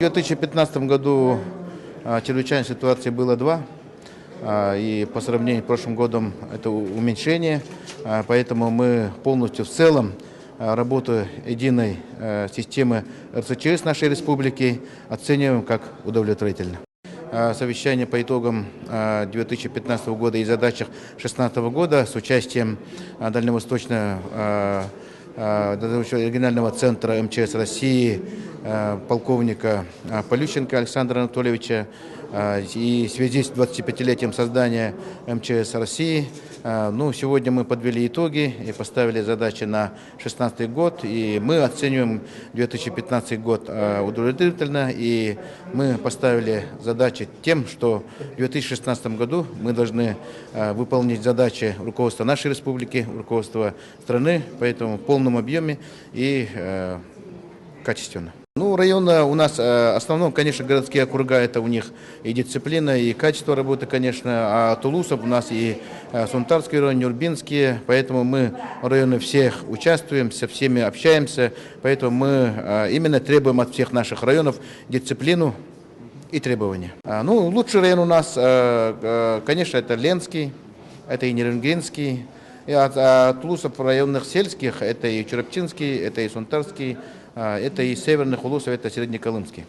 В 2015 году чрезвычайной ситуации было два, и по сравнению с прошлым годом это уменьшение, поэтому мы полностью в целом работу единой системы РЦЧС нашей республики оцениваем как удовлетворительно. Совещание по итогам 2015 года и задачах 2016 года с участием Дальневосточного регионального центра МЧС России полковника Полющенко Александра Анатольевича и в связи с 25-летием создания МЧС России. Сегодня мы подвели итоги и поставили задачи на 2016 год, и мы оцениваем 2015 год удовлетворительно, и мы поставили задачи тем, что в 2016 году мы должны выполнить задачи руководства нашей республики, руководства страны, поэтому в полном объеме и качественно. Районы у нас в основном, конечно, городские округа, это у них и дисциплина, и качество работы, конечно, а Тулусов у нас и Сунтарский район, Нюрбинские, поэтому мы районы всех участвуем, со всеми общаемся, поэтому мы именно требуем от всех наших районов дисциплину и требования. Лучший район у нас, конечно, это Ленский, это и Нерюнгринский, и от Тулусов районных сельских это и Черепчинский, это и Сунтарский, это и северных улусов, это Среднеколымский.